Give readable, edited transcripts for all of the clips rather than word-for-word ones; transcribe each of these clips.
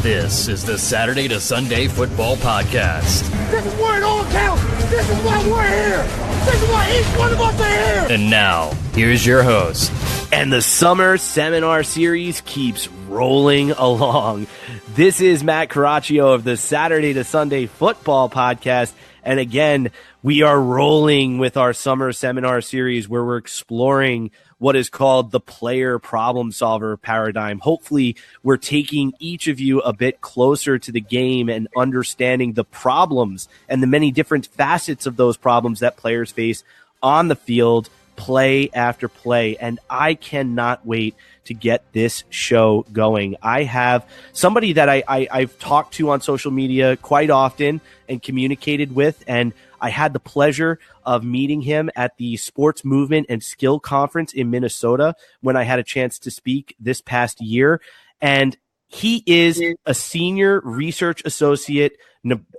This is the Saturday to Sunday Football Podcast. This is where it all counts. This is why we're here. This is why each one of us are here. And now, here's your host. And the summer seminar series keeps rolling along. This is Matt Caraccio of the Saturday to Sunday Football Podcast. And again, we are rolling with our summer seminar series where we're exploring what is called the player problem solver paradigm. Hopefully, we're taking each of you a bit closer to the game and understanding the problems and the many different facets of those problems that players face on the field, play after play. And I cannot wait to get this show going. I have somebody that I've talked to on social media quite often and communicated with, and I had the pleasure of meeting him at the Sports Movement and Skill Conference in Minnesota when I had a chance to speak this past year. And he is a senior research associate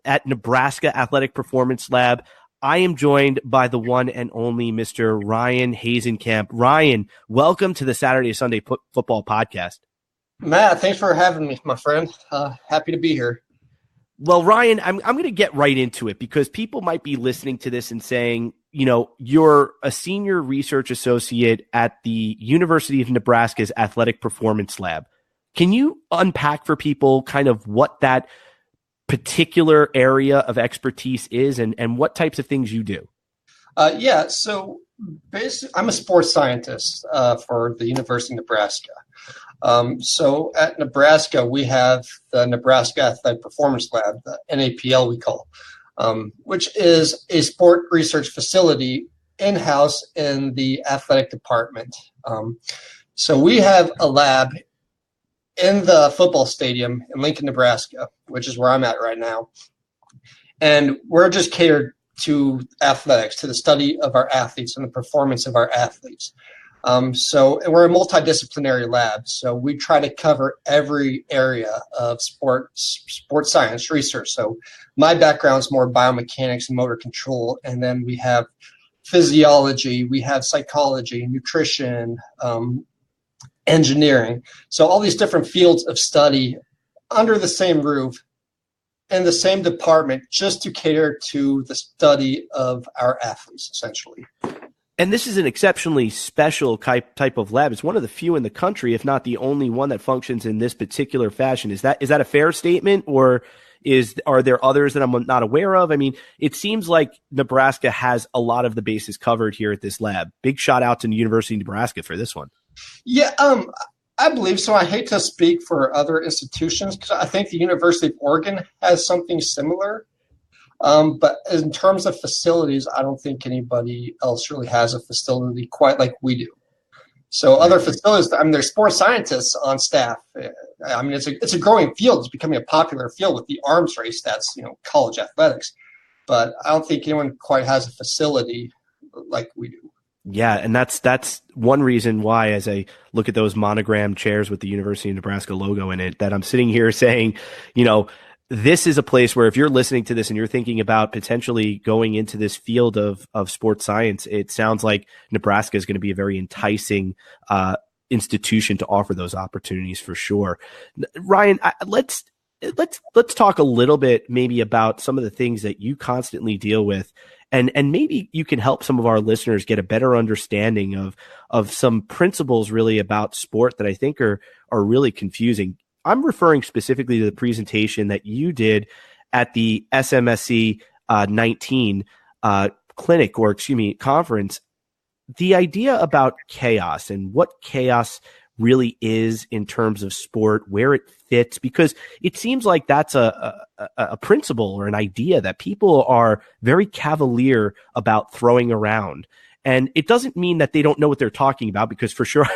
at Nebraska Athletic Performance Lab. I am joined by the one and only Mr. Ryan Hasenkamp. Ryan, welcome to the Saturday Sunday Football Podcast. Matt, thanks for having me, my friend. Happy to be here. Well, Ryan, I'm going to get right into it because people might be listening to this and saying, you know, you're a senior research associate at the University of Nebraska's Athletic Performance Lab. Can you unpack for people kind of what that particular area of expertise is and what types of things you do? So basically, I'm a sports scientist for the University of Nebraska. So at Nebraska, we have the Nebraska Athletic Performance Lab, the NAPL we call, which is a sport research facility in-house in the athletic department. So we have a lab in the football stadium in Lincoln, Nebraska, which is where I'm at right now. And we're just catered to athletics, to the study of our athletes and the performance of our athletes. And we're a multidisciplinary lab, so we try to cover every area of sports science research. So my background is more biomechanics and motor control, and then we have physiology, we have psychology, nutrition, engineering. So all these different fields of study under the same roof in the same department just to cater to the study of our athletes, essentially. And this is an exceptionally special type of lab. It's one of the few in the country, if not the only one that functions in this particular fashion. Is that a fair statement, or are there others that I'm not aware of? I mean, it seems like Nebraska has a lot of the bases covered here at this lab. Big shout out to the University of Nebraska for this one. Yeah, I believe so. I hate to speak for other institutions because I think the University of Oregon has something similar. But in terms of facilities, I don't think anybody else really has a facility quite like we do. So other facilities, I mean, there's sports scientists on staff. I mean, it's a growing field. It's becoming a popular field with the arms race. That's, college athletics. But I don't think anyone quite has a facility like we do. Yeah, and that's one reason why, as I look at those monogrammed chairs with the University of Nebraska logo in it, that I'm sitting here saying, this is a place where if you're listening to this and you're thinking about potentially going into this field of sports science, it sounds like Nebraska is going to be a very enticing institution to offer those opportunities for sure. Ryan, let's talk a little bit maybe about some of the things that you constantly deal with. And maybe you can help some of our listeners get a better understanding of some principles really about sport that I think are really confusing. I'm referring specifically to the presentation that you did at the SMSC 19 clinic, or conference. The idea about chaos and what chaos really is in terms of sport, where it fits, because it seems like that's a principle or an idea that people are very cavalier about throwing around. And it doesn't mean that they don't know what they're talking about, because for sure,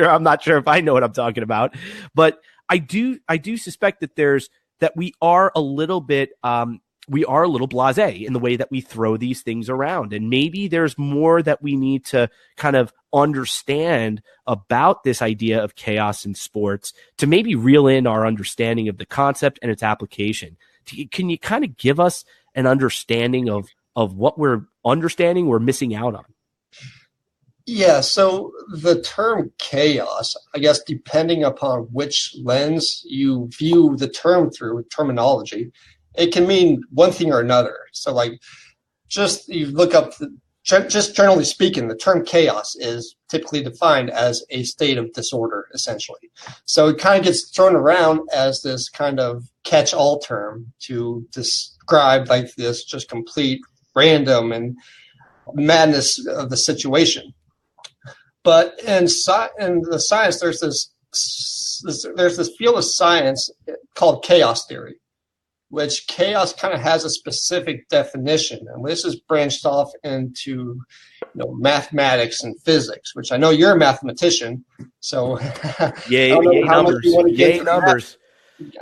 I'm not sure if I know what I'm talking about, but I do suspect that we are a little bit, blasé in the way that we throw these things around. And maybe there's more that we need to kind of understand about this idea of chaos in sports to maybe reel in our understanding of the concept and its application. Can you kind of give us an understanding of what we're missing out on? Yeah, so the term chaos, I guess, depending upon which lens you view the term through, terminology, it can mean one thing or another. So, like, just you look up, just generally speaking, the term chaos is typically defined as a state of disorder, essentially. So it kind of gets thrown around as this kind of catch-all term to describe like this just complete random and madness of the situation. But in the science, there's this field of science called chaos theory, which chaos kind of has a specific definition, and this is branched off into mathematics and physics, which I know you're a mathematician, so Yay, yay numbers, yay numbers.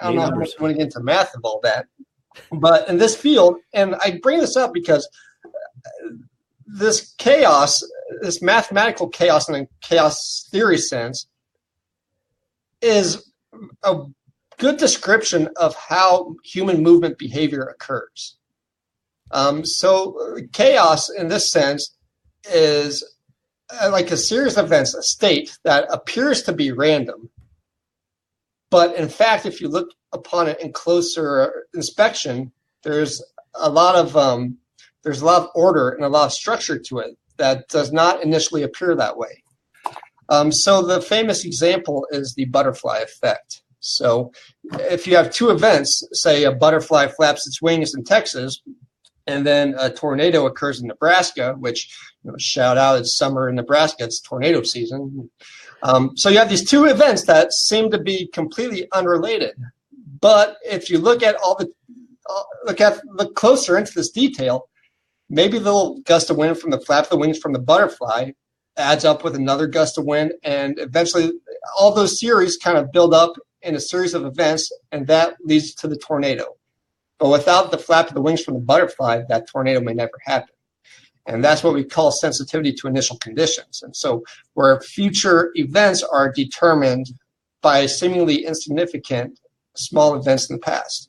I don't know how much you want to get into math of all that, but in this field, and I bring this up because this chaos, this mathematical chaos in a chaos theory sense, is a good description of how human movement behavior occurs. So chaos in this sense is like a series of events, a state that appears to be random. But in fact, if you look upon it in closer inspection, there's a lot of order and a lot of structure to it that does not initially appear that way. So the famous example is the butterfly effect. So if you have two events, say a butterfly flaps its wings in Texas, and then a tornado occurs in Nebraska, which, shout out, it's summer in Nebraska, it's tornado season. So you have these two events that seem to be completely unrelated. But if you look closer into this detail, maybe the little gust of wind from the flap of the wings from the butterfly adds up with another gust of wind, and eventually all those series kind of build up in a series of events, and that leads to the tornado. But without the flap of the wings from the butterfly, that tornado may never happen. And that's what we call sensitivity to initial conditions. And so where future events are determined by seemingly insignificant small events in the past.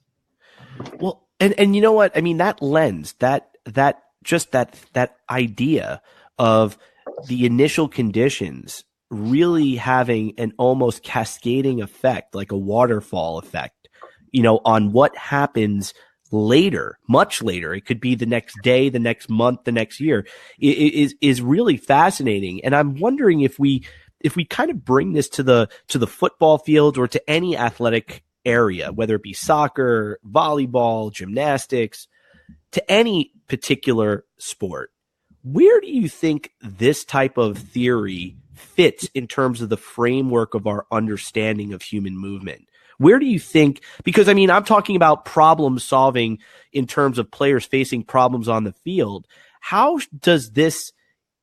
Well, and you know what? I mean, that lens, that idea of the initial conditions really having an almost cascading effect, like a waterfall effect, on what happens later, much later. It could be the next day, the next month, the next year, is really fascinating. And I'm wondering if we kind of bring this to the football field or to any athletic area, whether it be soccer, volleyball, gymnastics, to any particular sport. Where do you think this type of theory fits in terms of the framework of our understanding of human movement? Where do you think, because I mean, I'm talking about problem solving in terms of players facing problems on the field. How does this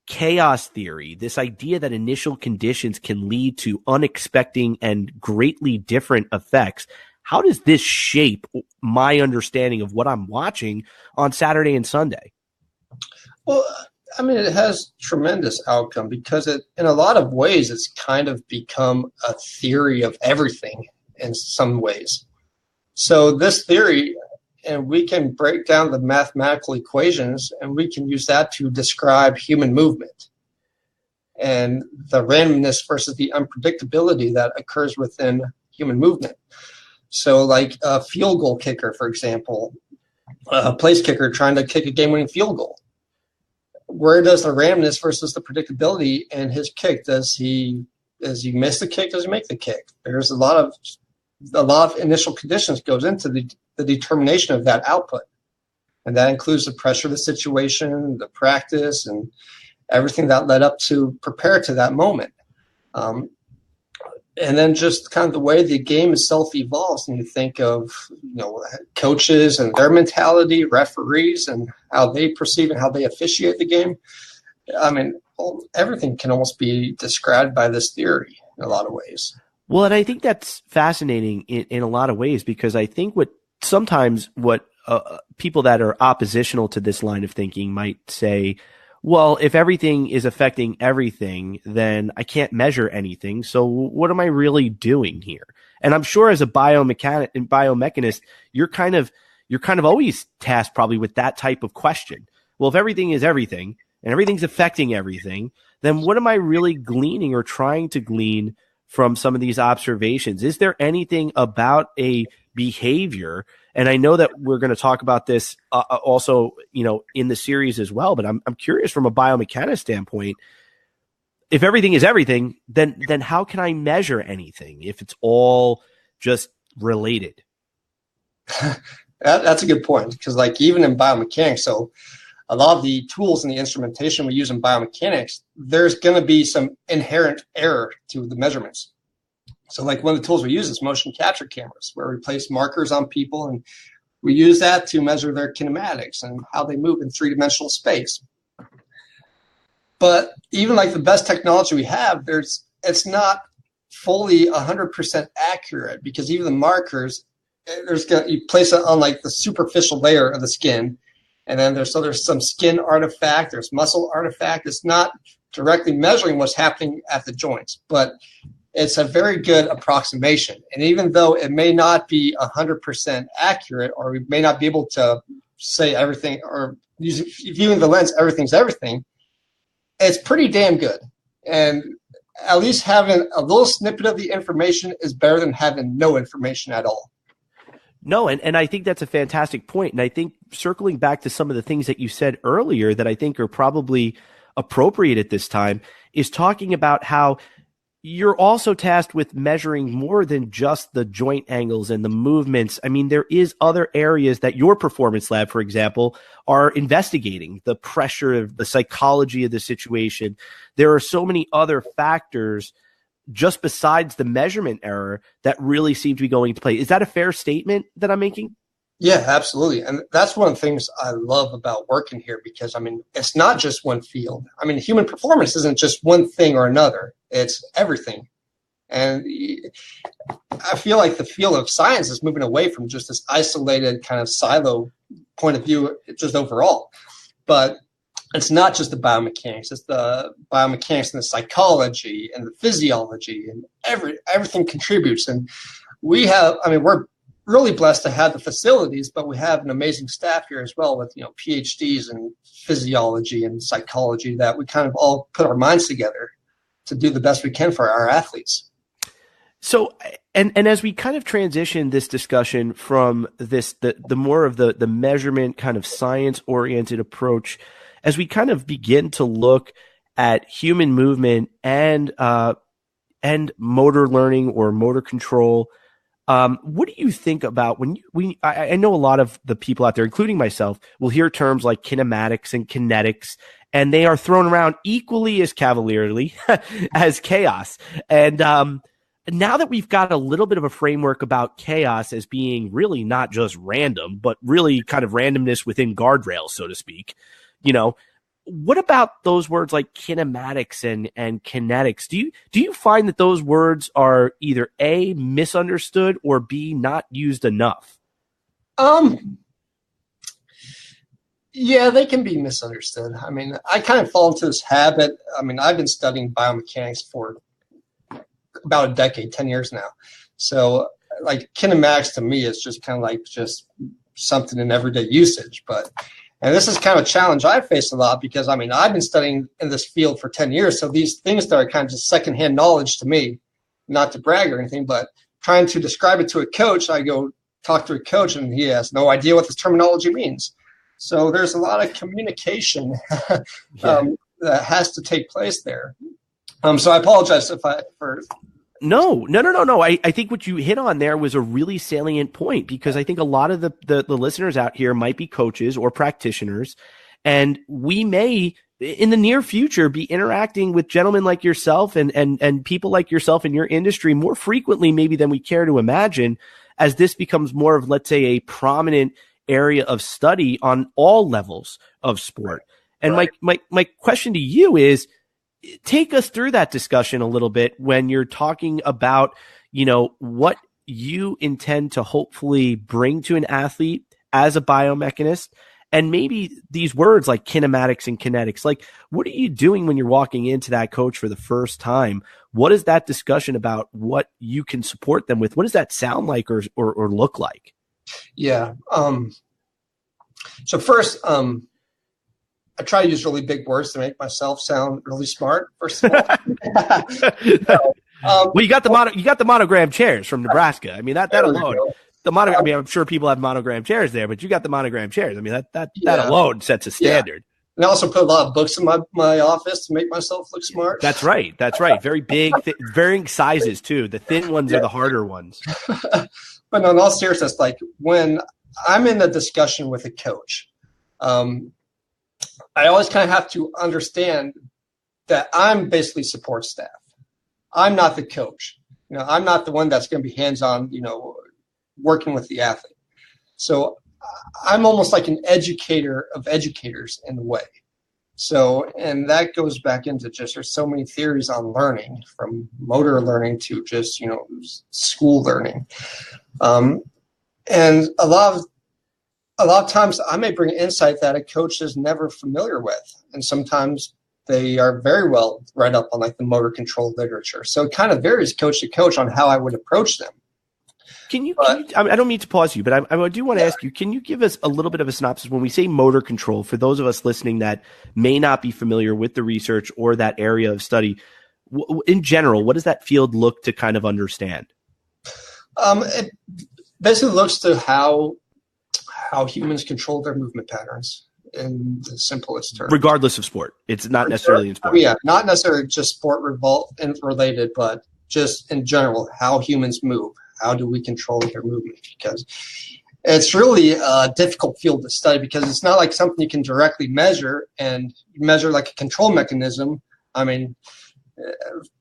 chaos theory, this idea that initial conditions can lead to unexpected and greatly different effects, how does this shape my understanding of what I'm watching on Saturday and Sunday? Well, I mean, it has tremendous outcome because in a lot of ways, it's kind of become a theory of everything in some ways. So this theory, and we can break down the mathematical equations, and we can use that to describe human movement and the randomness versus the unpredictability that occurs within human movement. So like a field goal kicker, for example, a place kicker trying to kick a game-winning field goal. Where does the randomness versus the predictability in his kick? Does he miss the kick? Does he make the kick? There's a lot of initial conditions goes into the determination of that output. And that includes the pressure of the situation, the practice, and everything that led up to prepare to that moment. And then just kind of the way the game itself evolves, and you think of coaches and their mentality, referees, and how they perceive and how they officiate the game. I mean, everything can almost be described by this theory in a lot of ways. Well, and I think that's fascinating in a lot of ways, because I think what people that are oppositional to this line of thinking might say, well, if everything is affecting everything, then I can't measure anything. So what am I really doing here? And I'm sure as a biomechanist, you're kind of always tasked probably with that type of question. Well, if everything is everything and everything's affecting everything, then what am I really gleaning or trying to glean from some of these observations? Is there anything about a behavior? And I know that we're going to talk about this also, in the series as well, but I'm curious from a biomechanics standpoint, if everything is everything, then how can I measure anything if it's all just related? That's a good point, because like even in biomechanics, so a lot of the tools and the instrumentation we use in biomechanics, there's going to be some inherent error to the measurements. So like one of the tools we use is motion capture cameras, where we place markers on people and we use that to measure their kinematics and how they move in three-dimensional space. But even like the best technology we have, it's not fully 100% accurate, because even the markers, you place it on like the superficial layer of the skin, and then there's some skin artifact, there's muscle artifact. It's not directly measuring what's happening at the joints, but it's a very good approximation. And even though it may not be 100% accurate, or we may not be able to say everything, or viewing the lens, everything's everything, it's pretty damn good. And at least having a little snippet of the information is better than having no information at all. No, and I think that's a fantastic point. And I think circling back to some of the things that you said earlier that I think are probably appropriate at this time is talking about how you're also tasked with measuring more than just the joint angles and the movements. I mean, there is other areas that your performance lab, for example, are investigating: the pressure, the psychology of the situation. There are so many other factors just besides the measurement error that really seem to be going into play. Is that a fair statement that I'm making? Yeah, absolutely. And that's one of the things I love about working here, because, I mean, it's not just one field. I mean, human performance isn't just one thing or another. It's everything. And I feel like the field of science is moving away from just this isolated kind of silo point of view, just overall. But it's not just the biomechanics. It's the biomechanics and the psychology and the physiology, and everything contributes. And we're really blessed to have the facilities, but we have an amazing staff here as well with, PhDs in physiology and psychology, that we kind of all put our minds together to do the best we can for our athletes. So, and as we kind of transition this discussion from this, the more of the measurement kind of science oriented approach, as we kind of begin to look at human movement and motor learning or motor control, what do you think about when I know a lot of the people out there, including myself, will hear terms like kinematics and kinetics, and they are thrown around equally as cavalierly as chaos. And now that we've got a little bit of a framework about chaos as being really not just random, but really kind of randomness within guardrails, so to speak, what about those words like kinematics and kinetics? Do you find that those words are either A, misunderstood, or B, not used enough? Yeah, they can be misunderstood. I mean, I kind of fall into this habit. I mean, I've been studying biomechanics for about a decade, 10 years now. So like kinematics to me is just kind of like just something in everyday usage. And this is kind of a challenge I face a lot, because, I mean, I've been studying in this field for 10 years. So these things that are kind of just secondhand knowledge to me, not to brag or anything, but trying to describe it to a coach, I go talk to a coach and he has no idea what this terminology means. So there's a lot of communication that has to take place there. So I apologize for. No. I think what you hit on there was a really salient point, because I think a lot of the listeners out here might be coaches or practitioners, and we may in the near future be interacting with gentlemen like yourself and people like yourself in your industry more frequently maybe than we care to imagine, as this becomes more of, let's say, a prominent area of study on all levels of sport. And right. My question to you is, take us through that discussion a little bit when you're talking about, what you intend to hopefully bring to an athlete as a biomechanist, and maybe these words like kinematics and kinetics. Like, what are you doing when you're walking into that coach for the first time? What is that discussion about what you can support them with? What does that sound like or look like? Yeah. So first, I try to use really big words to make myself sound really smart, first of all. Well, you got the monogram chairs from Nebraska. I mean, that alone, I mean, I'm sure people have monogram chairs there, but you got the monogram chairs. I mean, that alone sets a standard. And I also put a lot of books in my office to make myself look smart. That's right. Very big, varying sizes too. The thin ones are the harder ones. But in all seriousness, like when I'm in a discussion with a coach, I always kind of have to understand that I'm basically support staff. I'm not the coach. I'm not the one that's going to be hands-on, working with the athlete. So I'm almost like an educator of educators in a way. So, and that goes back into just, there's so many theories on learning, from motor learning to just, school learning. And a lot of times I may bring insight that a coach is never familiar with. And sometimes they are very well read up on like the motor control literature. So it kind of varies coach to coach on how I would approach them. I don't mean to pause you, but I do want to ask you, can you give us a little bit of a synopsis when we say motor control, for those of us listening that may not be familiar with the research or that area of study, in general, what does that field look to kind of understand? It basically looks to how humans control their movement patterns in the simplest terms. Regardless of sport. It's not necessarily in sport. Yeah, not necessarily just sport related, but just in general, how humans move. How do we control their movement? Because it's really a difficult field to study, because it's not like something you can directly measure and measure like a control mechanism. I mean,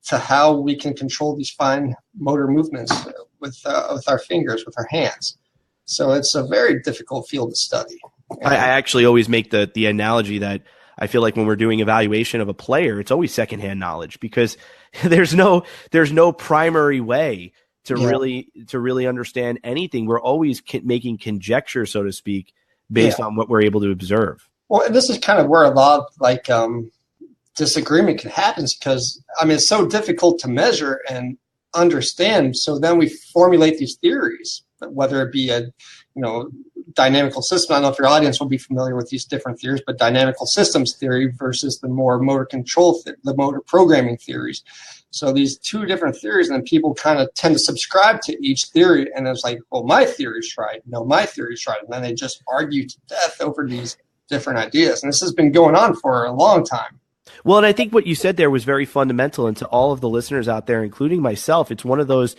to how we can control these fine motor movements with our fingers, with our hands. So it's a very difficult field to study. I actually always make the analogy that I feel like when we're doing evaluation of a player, it's always secondhand knowledge, because there's no primary way to really understand anything. We're always making conjecture, so to speak, based on what we're able to observe. Well, and this is kind of where a lot of disagreement can happen, because it's so difficult to measure and understand. So then we formulate these theories, whether it be a dynamical system. I don't know if your audience will be familiar with these different theories, but dynamical systems theory versus the more motor control, the motor programming theories. So these two different theories, and then people kind of tend to subscribe to each theory, and it's like, well, my theory's right. No, my theory's right. And then they just argue to death over these different ideas. And this has been going on for a long time. Well, and I think what you said there was very fundamental, and to all of the listeners out there, including myself, it's one of those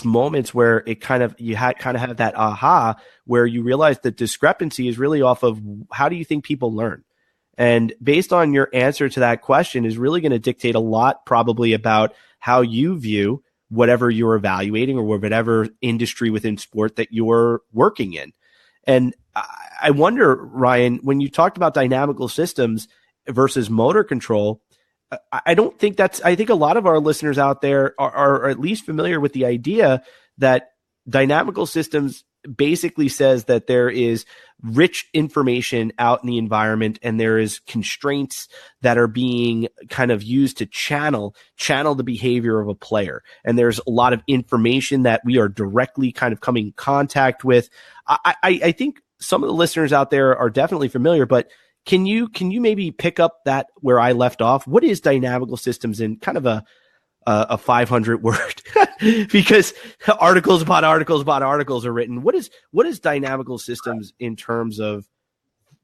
moments where you kind of have that aha, where you realize the discrepancy is really off of how do you think people learn? And based on your answer to that question is really going to dictate a lot probably about how you view whatever you're evaluating or whatever industry within sport that you're working in. And I wonder, Ryan, when you talked about dynamical systems versus motor control, I think a lot of our listeners out there are at least familiar with the idea that dynamical systems basically says that there is rich information out in the environment, and there is constraints that are being kind of used to channel the behavior of a player. And there's a lot of information that we are directly kind of coming in contact with. I think some of the listeners out there are definitely familiar, but can you maybe pick up that where I left off? What is dynamical systems in kind of a 500 word because articles upon articles are written. What is dynamical systems in terms of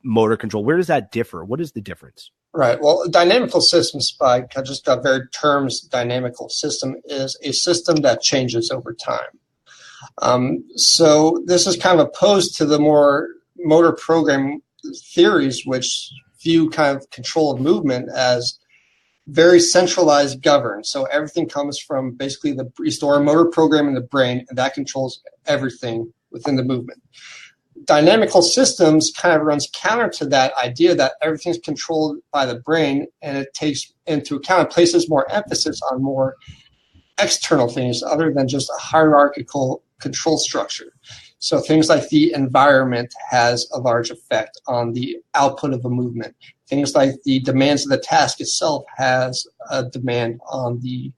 motor control? Where does that differ? What is the difference? Right. Well, dynamical systems, by just the very terms, dynamical system is a system that changes over time. So this is kind of opposed to the more motor program theories, which view kind of control of movement as very centralized governed. So everything comes from basically you store a motor program in the brain, and that controls everything within the movement. Dynamical systems kind of runs counter to that idea that everything's controlled by the brain, and it takes into account, it places more emphasis on more external things other than just a hierarchical control structure. So things like the environment has a large effect on the output of a movement. Things like the demands of the task itself has a demand on the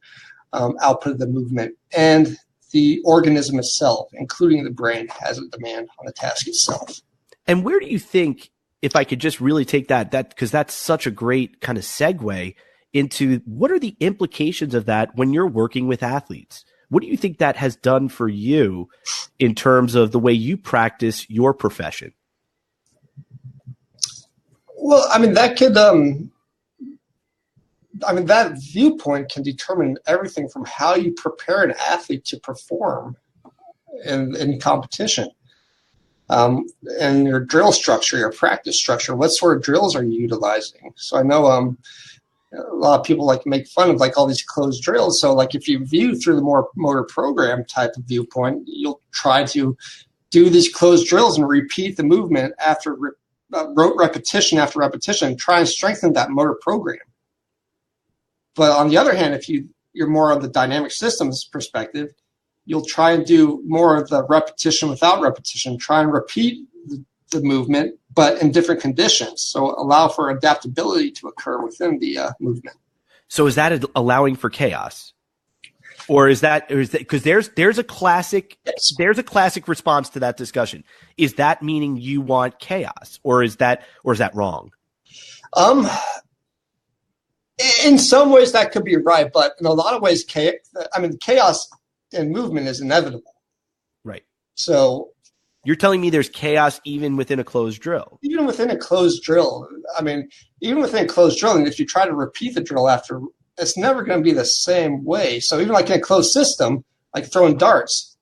output of the movement. And the organism itself, including the brain, has a demand on the task itself. And where do you think if I could just really take that because that's such a great kind of segue into what are the implications of that when you're working with athletes? What do you think that has done for you in terms of the way you practice your profession? Well, I mean, that could, that viewpoint can determine everything from how you prepare an athlete to perform in competition. And your drill structure, your practice structure, what sort of drills are you utilizing? So I know a lot of people like make fun of like all these closed drills. So like if you view through the more motor program type of viewpoint, you'll try to do these closed drills and repeat the movement after repetition after repetition, try and strengthen that motor program. But on the other hand, if you're more on the dynamic systems perspective, you'll try and do more of the repetition without repetition, try and repeat the movement, but in different conditions. So allow for adaptability to occur within the movement. So is that allowing for chaos? Or is that because there's a classic response to that discussion. Is that meaning you want chaos, or is that wrong? In some ways that could be right, but in a lot of ways, chaos in movement is inevitable. Right. So you're telling me there's chaos even within a closed drill? Even within a closed drill. I mean, even within a closed drill, and if you try to repeat the drill after, it's never going to be the same way. So even like in a closed system, like throwing darts,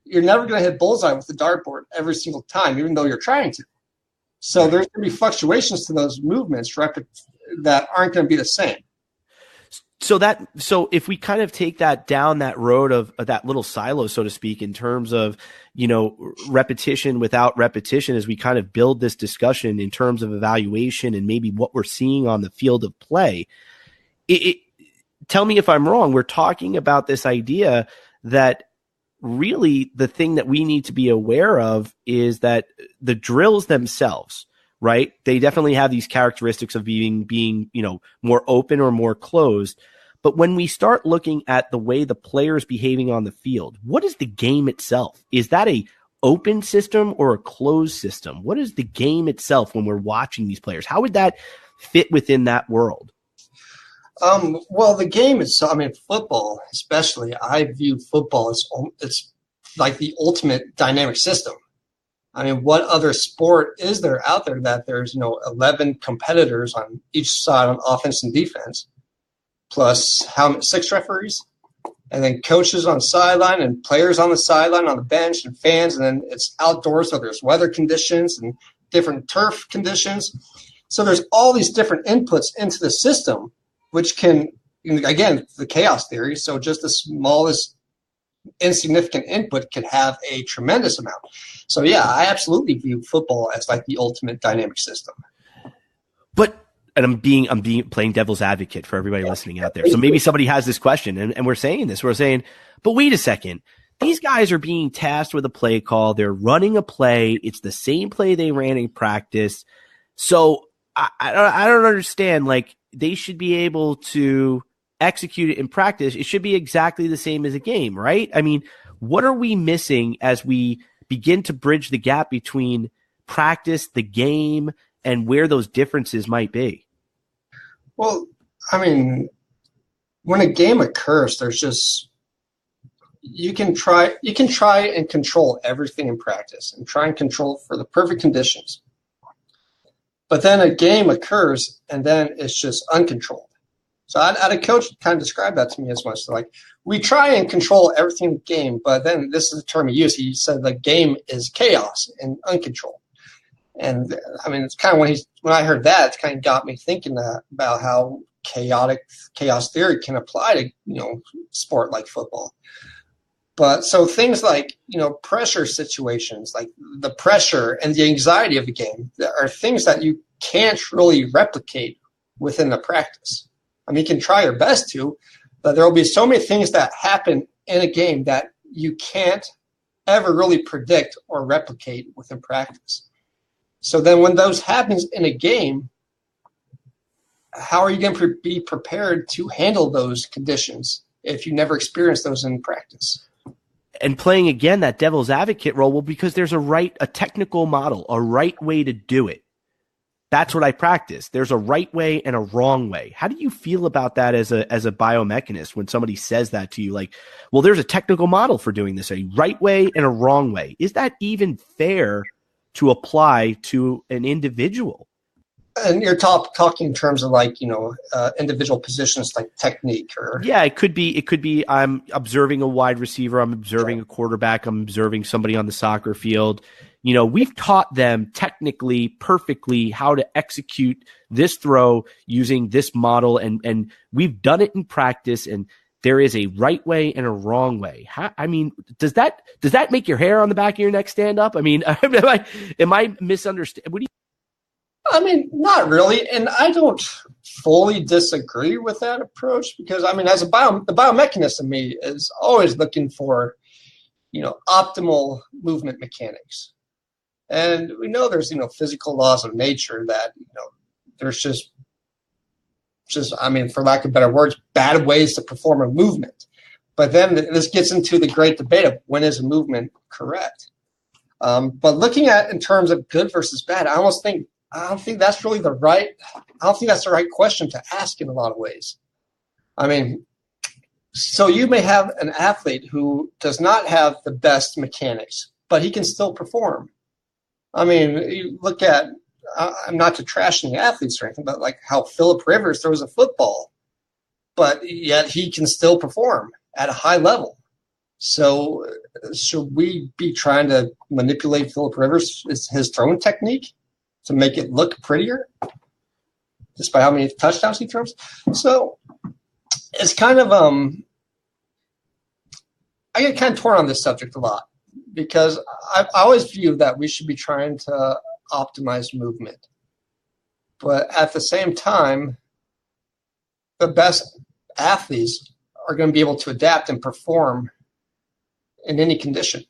you're never going to hit bullseye with the dartboard every single time, even though you're trying to. So there's going to be fluctuations to those movements that aren't going to be the same. So if we kind of take that down that road of that little silo, so to speak, in terms of, repetition without repetition, as we kind of build this discussion in terms of evaluation and maybe what we're seeing on the field of play, tell me if I'm wrong. We're talking about this idea that really the thing that we need to be aware of is that the drills themselves, right? They definitely have these characteristics of being, more open or more closed. But when we start looking at the way the player's behaving on the field, what is the game itself? Is that a open system or a closed system? What is the game itself when we're watching these players? How would that fit within that world? Well, the game is, football especially, I view football as it's like the ultimate dynamic system. I mean, what other sport is there out there that there's 11 competitors on each side on offense and defense, plus 6 referees, and then coaches on the sideline and players on the sideline, on the bench, and fans, and then it's outdoors, so there's weather conditions and different turf conditions. So there's all these different inputs into the system, which can, again, the chaos theory, so just the smallest insignificant input can have a tremendous amount. So yeah, I absolutely view football as like the ultimate dynamic system. And I'm playing devil's advocate for everybody listening out there. So maybe somebody has this question and we're saying, but wait a second. These guys are being tasked with a play call. They're running a play. It's the same play they ran in practice. So I don't understand. Like, they should be able to execute it in practice. It should be exactly the same as a game, right? I mean, what are we missing as we begin to bridge the gap between practice, the game, and where those differences might be? Well, I mean, when a game occurs, there's just you can try and control everything in practice and try and control for the perfect conditions. But then a game occurs and then it's just uncontrolled. So I had a coach kind of describe that to me as much. So like, we try and control everything in the game, but then this is the term he used. He said the game is chaos and uncontrolled. And I mean, it's kind of when I heard that, it kind of got me thinking about how chaos theory can apply to, sport like football. But so things like, pressure situations, like the pressure and the anxiety of a game are things that you can't really replicate within the practice. I mean, you can try your best to, but there will be so many things that happen in a game that you can't ever really predict or replicate within practice. So then when those happens in a game, how are you going to be prepared to handle those conditions if you never experienced those in practice? And playing, again, that devil's advocate role, well, because there's a technical model, a right way to do it. that's what I practice. There's a right way and a wrong way. How do you feel about that as a biomechanist when somebody says that to you? Like, well, there's a technical model for doing this, a right way and a wrong way. Is that even fair to apply to an individual? And you're talking in terms of like, individual positions like technique or. Yeah, it could be I'm observing a wide receiver. I'm observing a quarterback. I'm observing somebody on the soccer field. We've taught them technically, perfectly how to execute this throw using this model. And we've done it in practice, and there is a right way and a wrong way. Does that make your hair on the back of your neck stand up? Am I misunderstanding? Not really. And I don't fully disagree with that approach because, as the biomechanist in me is always looking for, optimal movement mechanics. And we know there's, physical laws of nature that, there's just, for lack of better words, bad ways to perform a movement. But then this gets into the great debate of when is a movement correct. But looking at in terms of good versus bad, I don't think that's really the right question to ask in a lot of ways. So you may have an athlete who does not have the best mechanics, but he can still perform. You look at, I'm not to trash any athletes or anything, but like how Phillip Rivers throws a football, but yet he can still perform at a high level. So should we be trying to manipulate Phillip Rivers, his throwing technique, to make it look prettier, just by how many touchdowns he throws? So it's kind of I get kind of torn on this subject a lot because I always view that we should be trying to optimize movement, but at the same time, the best athletes are going to be able to adapt and perform in any condition.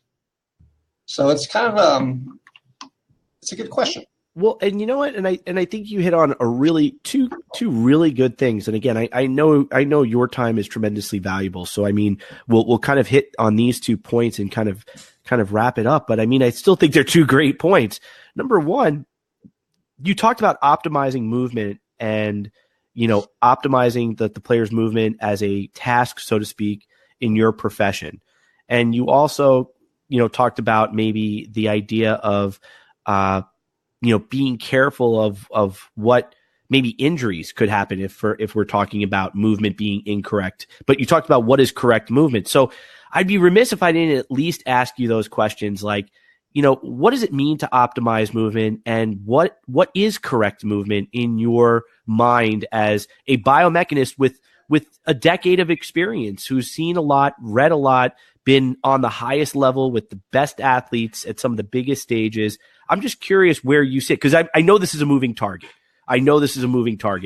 So it's kind of it's a good question. Well, and you know what? And I think you hit on a really two really good things. And again, I know your time is tremendously valuable. So we'll kind of hit on these 2 points and kind of wrap it up. But I still think they're 2 great points. Number one, you talked about optimizing movement and optimizing the player's movement as a task, so to speak, in your profession. And you also talked about maybe the idea of being careful of what maybe injuries could happen if we're talking about movement being incorrect. But you talked about what is correct movement. So I'd be remiss if I didn't at least ask you those questions like, what does it mean to optimize movement, and what is correct movement in your mind as a biomechanist with a decade of experience, who's seen a lot, read a lot, been on the highest level with the best athletes at some of the biggest stages? I'm just curious where you sit, because I know this is a moving target.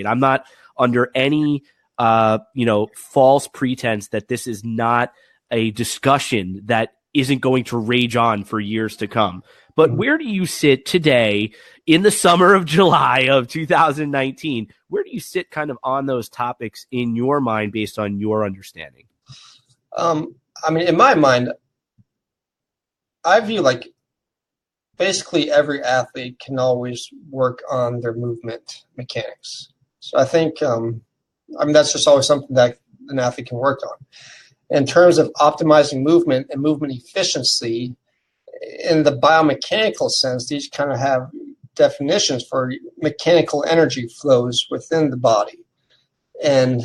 I'm not under any false pretense that this is not a discussion that isn't going to rage on for years to come. But where do you sit today in the summer of July of 2019? Where do you sit kind of on those topics in your mind based on your understanding? In my mind, I view like basically every athlete can always work on their movement mechanics. So I think, that's just always something that an athlete can work on. In terms of optimizing movement and movement efficiency, in the biomechanical sense, these kind of have definitions for mechanical energy flows within the body. And,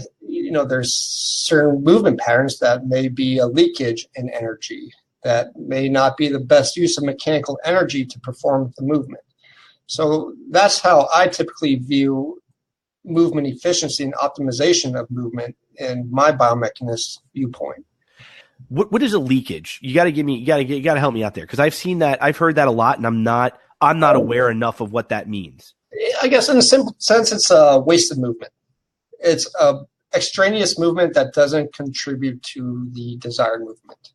there's certain movement patterns that may be a leakage in energy that may not be the best use of mechanical energy to perform the movement. So that's how I typically view movement efficiency and optimization of movement in my biomechanist viewpoint. What is a leakage? You got to help me out there, because I've seen that, I've heard that a lot, and I'm not aware enough of what that means. I guess in a simple sense, it's a wasted movement. It's a extraneous movement that doesn't contribute to the desired movement.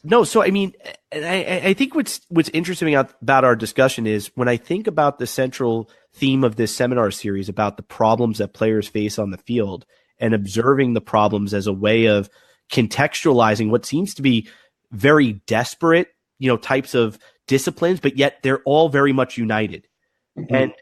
No, so I think what's interesting about our discussion is when I think about the central theme of this seminar series about the problems that players face on the field and observing the problems as a way of contextualizing what seems to be very desperate types of disciplines, but yet they're all very much united. Mm-hmm. And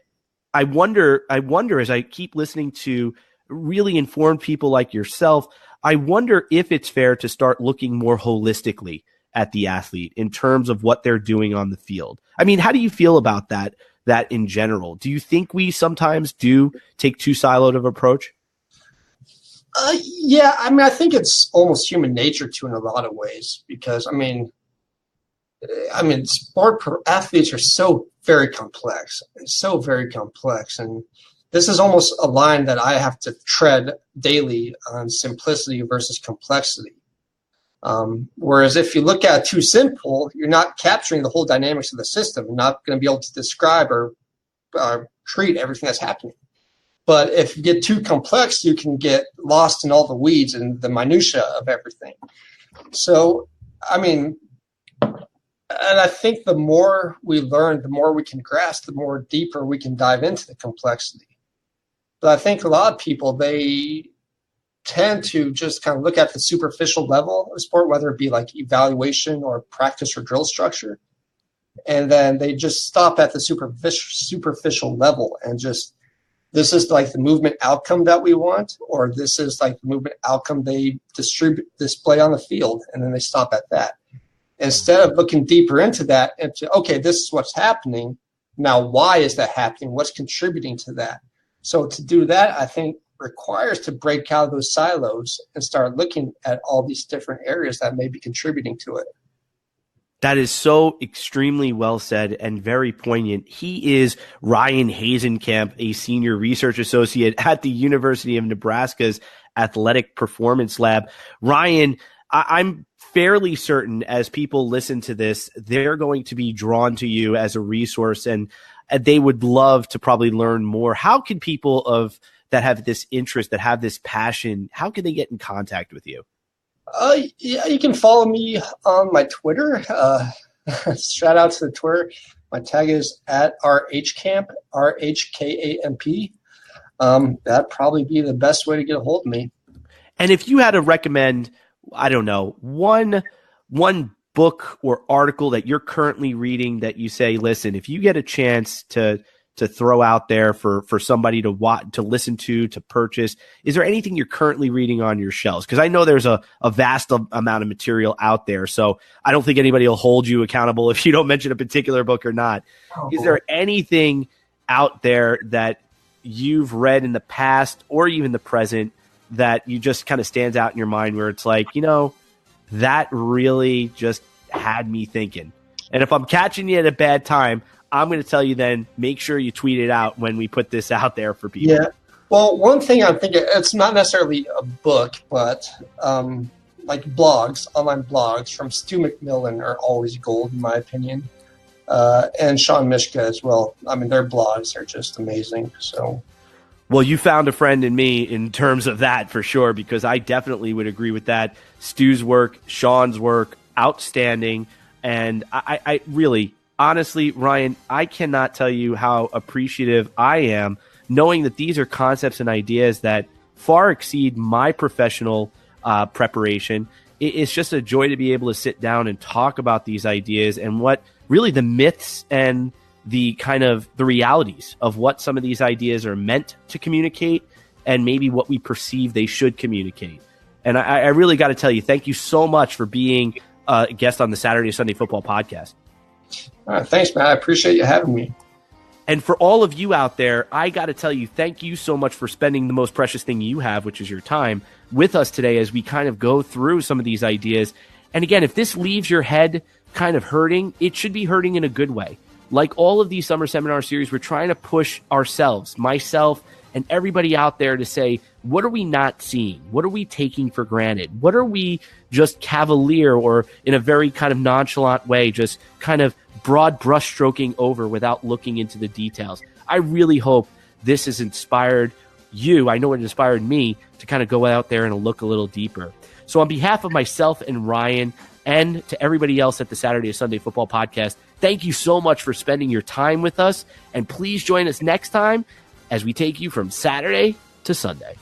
I wonder as I keep listening to really informed people like yourself, I wonder if it's fair to start looking more holistically at the athlete in terms of what they're doing on the field. I mean, how do you feel about that in general? Do you think we sometimes do take too siloed of approach? Yeah, I mean, I think it's almost human nature to in a lot of ways because, athletes are so very complex. And this is almost a line that I have to tread daily on simplicity versus complexity. Whereas if you look at it too simple, you're not capturing the whole dynamics of the system. You're not going to be able to describe or treat everything that's happening. But if you get too complex, you can get lost in all the weeds and the minutia of everything. So, and I think the more we learn, the more we can grasp, the more deeper we can dive into the complexity. But I think a lot of people, they tend to just kind of look at the superficial level of sport, whether it be like evaluation or practice or drill structure. And then they just stop at the superficial level and just, this is like the movement outcome that we want, or this is like the movement outcome they display on the field. And then they stop at that. Instead of looking deeper into that, okay, this is what's happening. Now, why is that happening? What's contributing to that? So to do that, I think requires to break out of those silos and start looking at all these different areas that may be contributing to it. That is so extremely well said and very poignant. He is Ryan Hasenkamp, a senior research associate at the University of Nebraska's Athletic Performance Lab. Ryan, I'm fairly certain as people listen to this, they're going to be drawn to you as a resource and they would love to probably learn more. How can people that have this interest, that have this passion, how can they get in contact with you? Yeah, you can follow me on my Twitter. Shout out to the Twitter. My tag is at RHCamp, RHKAMP. That'd probably be the best way to get a hold of me. And if you had to recommend, I don't know, one book or article that you're currently reading that you say, listen, if you get a chance to throw out there for somebody to watch, to listen to purchase, is there anything you're currently reading on your shelves? Because I know there's a vast amount of material out there, so I don't think anybody will hold you accountable if you don't mention a particular book or not. Is there anything out there that you've read in the past or even the present that you just kind of stands out in your mind where it's like, that really just had me thinking? And if I'm catching you at a bad time, I'm going to tell you then, make sure you tweet it out when we put this out there for people. Yeah. Well, one thing I'm thinking, it's not necessarily a book, but like blogs, online blogs from Stu McMillan are always gold, in my opinion. And Sean Mishka as well. Their blogs are just amazing. So, well, you found a friend in me in terms of that for sure, because I definitely would agree with that. Stu's work, Sean's work, outstanding. And I really, honestly, Ryan, I cannot tell you how appreciative I am knowing that these are concepts and ideas that far exceed my professional preparation. It's just a joy to be able to sit down and talk about these ideas and what really the myths and the kind of the realities of what some of these ideas are meant to communicate and maybe what we perceive they should communicate. And I really got to tell you, thank you so much for being a guest on the Saturday Sunday Football Podcast. Thanks, Matt. I appreciate you having me. And for all of you out there, I got to tell you, thank you so much for spending the most precious thing you have, which is your time, with us today as we kind of go through some of these ideas. And again, if this leaves your head kind of hurting, it should be hurting in a good way. Like all of these summer seminar series, we're trying to push ourselves, myself, and everybody out there to say, what are we not seeing? What are we taking for granted? What are we just cavalier or in a very kind of nonchalant way, just kind of broad brush stroking over without looking into the details? I really hope this has inspired you. I know it inspired me to kind of go out there and look a little deeper. So on behalf of myself and Ryan and to everybody else at the Saturday Sunday Football Podcast, thank you so much for spending your time with us. And please join us next time as we take you from Saturday to Sunday.